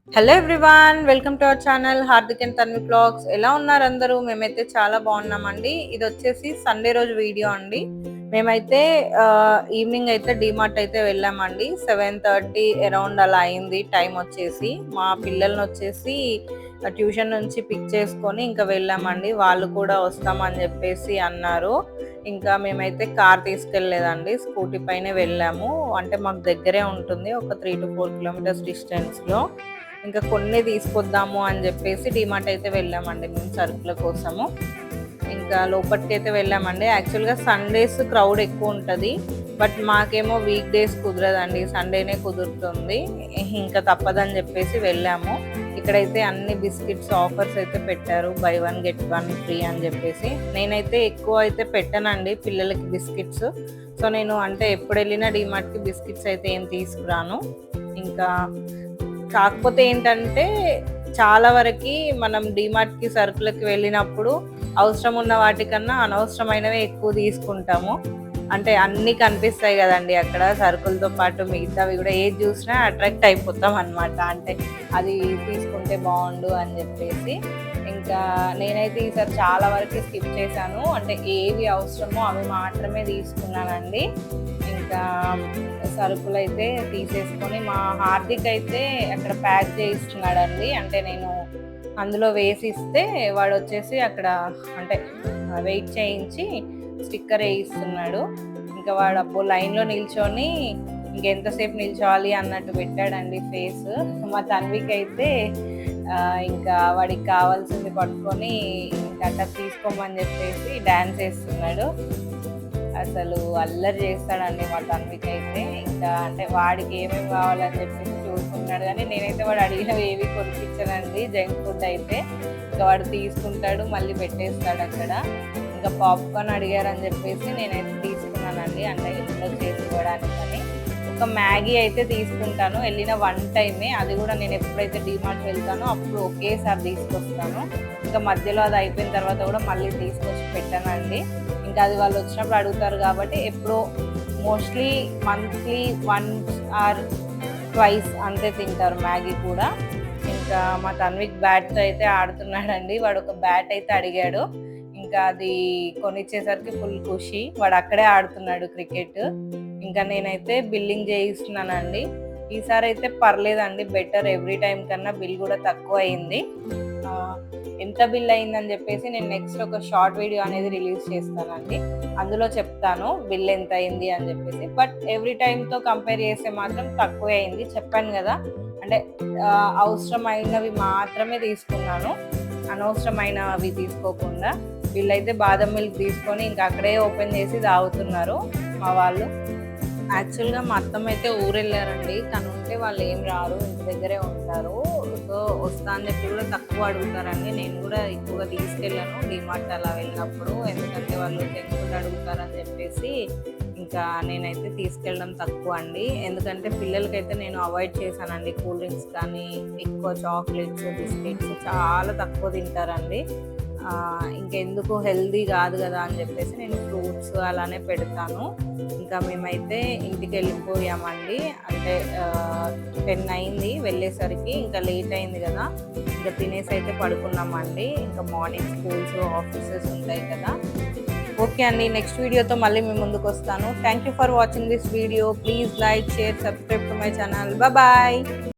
Hello everyone, welcome to our channel Hardik and Tanvi blogs. ఎలా ఉన్నారు అందరూ? మేమైతే చాలా బాగున్నామండి. ఇది వచ్చేసి సండే రోజు వీడియో అండి. మేమైతే ఈవినింగ్ అయితే డిమార్ట్ అయితే వెళ్ళామండి. 7:30 అరౌండ్ అలా అయింది టైం వచ్చేసి. మా పిల్లల్ని వచ్చేసి ట్యూషన్ నుంచి పిక్ చేసుకొని ఇంకా వెళ్ళామండి. వాళ్ళు కూడా వస్తామని చెప్పేసి అన్నారు. ఇంకా మేమైతే కార్ తీసుకెళ్ళలేదండి, స్కూటీ పైనే వెళ్ళాము. అంటే మాకు దగ్గరే ఉంటుంది, ఒక 3 to 4 కిలోమీటర్స్ డిస్టెన్స్లో. ఇంకా కొన్ని తీసుకొద్దాము అని చెప్పేసి డిమార్ట్ అయితే వెళ్ళామండి మేము సరుకుల కోసము. ఇంకా లోపలికి అయితే వెళ్ళామండి. యాక్చువల్గా సండేస్ క్రౌడ్ ఎక్కువ ఉంటుంది, బట్ మాకేమో వీక్ డేస్ కుదరదండి, సండేనే కుదురుతుంది. ఇంకా తప్పదని చెప్పేసి వెళ్ళాము. ఇక్కడైతే అన్ని బిస్కెట్స్ ఆఫర్స్ అయితే పెట్టారు, బై 1 get 1 ఫ్రీ అని చెప్పేసి. నేనైతే ఎక్కువ అయితే పెట్టానండి పిల్లలకి బిస్కెట్స్. సో నేను అంటే ఎప్పుడు వెళ్ళినా డిమార్ట్కి బిస్కెట్స్ అయితే ఏం తీసుకురాను. ఇంకా కాకపోతే ఏంటంటే చాలా వరకు మనం డిమార్ట్కి సరుకులకి వెళ్ళినప్పుడు అవసరం ఉన్న వాటికన్నా అనవసరమైనవి ఎక్కువ తీసుకుంటాము. అంటే అన్నీ కనిపిస్తాయి కదండి అక్కడ, సరుకులతో పాటు మిగతావి కూడా ఏది చూసినా అట్రాక్ట్ అయిపోతాం అనమాట. అంటే అది తీసుకుంటే బాగుండు అని చెప్పేసి. ఇంకా నేనైతే ఈసారి చాలా వరకు స్కిప్ చేశాను. అంటే ఏవి అవసరమో అవి మాత్రమే తీసుకున్నానండి. ఇంకా సరుకులు అయితే తీసేసుకొని మా హార్దిక్ అయితే అక్కడ ప్యాక్ చేయిస్తున్నాడండి. అంటే నేను అందులో వేసి ఇస్తే వాడు వచ్చేసి అక్కడ అంటే వెయిట్ చేయించి స్టిక్కర్ వేయిస్తున్నాడు. ఇంకా వాడు అప్పుడు లైన్లో నిల్చొని ఇంకెంతసేపు నిల్చోవాలి అన్నట్టు పెట్టాడండి ఫేస్. మా తన్వికి అయితే ఇంకా వాడికి కావాల్సింది పట్టుకొని ఇంకా అట్లా తీసుకోమని చెప్పేసి డ్యాన్స్ వేస్తున్నాడు. అసలు అల్లరి చేస్తాడండి మా తన్వికి అయితే. ఇంకా అంటే వాడికి ఏమేమి కావాలని చెప్పేసి చూసుకుంటాడు, కానీ నేనైతే వాడు అడిగినవి ఏవి కొనిపించానండి. జంక్ ఫుడ్ అయితే ఇంకా వాడు తీసుకుంటాడు, మళ్ళీ పెట్టేస్తాడు అక్కడ. ఇంకా పాప్కార్న్ అడిగారని చెప్పేసి నేనైతే తీసుకున్నానండి, అంటే ఇంట్లో చేసుకోవడానికని. ఒక మ్యాగీ అయితే తీసుకుంటాను వెళ్ళిన 1 టైమే, అది కూడా నేను ఎప్పుడైతే డిమార్ట్ వెళ్తానో అప్పుడు ఒకేసారి తీసుకొస్తాను. ఇంకా మధ్యలో అది అయిపోయిన తర్వాత కూడా మళ్ళీ తీసుకొచ్చి పెట్టానండి. ఇంకా అది వాళ్ళు వచ్చినప్పుడు అడుగుతారు కాబట్టి ఎప్పుడో మోస్ట్లీ మంత్లీ 1 or 2 అంతే తింటారు మ్యాగీ కూడా. ఇంకా మా తన్విక్ బ్యాట్తో అయితే ఆడుతున్నాడండి. వాడు ఒక బ్యాట్ అయితే అడిగాడు, ఇంకా అది కొనిచ్చేసరికి ఫుల్ ఖుషి. వాడు అక్కడే ఆడుతున్నాడు క్రికెట్. ఇంకా నేనైతే బిల్లింగ్ చేయిస్తున్నానండి. ఈసారి అయితే పర్లేదండి, బెటర్. ఎవ్రీ టైం కన్నా బిల్ కూడా తక్కువ అయింది. ఎంత బిల్ అయిందని చెప్పేసి నేను నెక్స్ట్ ఒక షార్ట్ వీడియో అనేది రిలీజ్ చేస్తానండి, అందులో చెప్తాను బిల్ ఎంత అయింది అని చెప్పేసి. బట్ ఎవ్రీ టైంతో కంపేర్ చేస్తే మాత్రం తక్కువే అయింది, చెప్పాను కదా. అంటే అవసరమైనవి మాత్రమే తీసుకున్నాను, అనవసరమైనవి తీసుకోకుండా. వీళ్ళైతే బాదం మిల్క్ తీసుకొని ఇంకా అక్కడే ఓపెన్ చేసి తాగుతున్నారు మా వాళ్ళు. యాక్చువల్గా మా అత్తమ్మ అయితే ఊరు వెళ్ళారండి, తను ఉంటే వాళ్ళు ఏం రారు, ఇంటి దగ్గరే ఉంటారు. సో వస్తా అని చెప్పి కూడా తక్కువ అడుగుతారండి. నేను కూడా ఎక్కువగా తీసుకెళ్ళాను డిమార్ట్ అలా వెళ్ళినప్పుడు, ఎందుకంటే వాళ్ళు జంక్ ఫుడ్ అడుగుతారని చెప్పేసి ఇంకా నేనైతే తీసుకెళ్ళడం తక్కువ అండి. ఎందుకంటే పిల్లలకైతే నేను అవాయిడ్ చేశానండి, కూల్ డ్రింక్స్ కానీ ఎక్కువ చాక్లెట్స్ బిస్కెట్స్ చాలా తక్కువ తింటారండి. ఇంకెందుకు, హెల్దీ కాదు కదా అని చెప్పేసి నేను ఫ్రూట్స్ అలానే పెడతాను. ఇంకా మేమైతే ఇంటికి వెళ్ళిపోయామండి. అంటే 10 అయింది వెళ్ళేసరికి, ఇంకా లేట్ అయింది కదా. ఇంకా తినేసి అయితే పడుకున్నామండి. ఇంకా మార్నింగ్ స్కూల్స్ ఆఫీసెస్ ఉంటాయి కదా. ఓకే అండి, నెక్స్ట్ వీడియోతో మళ్ళీ మీ ముందుకు వస్తాను. Thank you for watching this video. Please like, share, subscribe to my channel. Bye.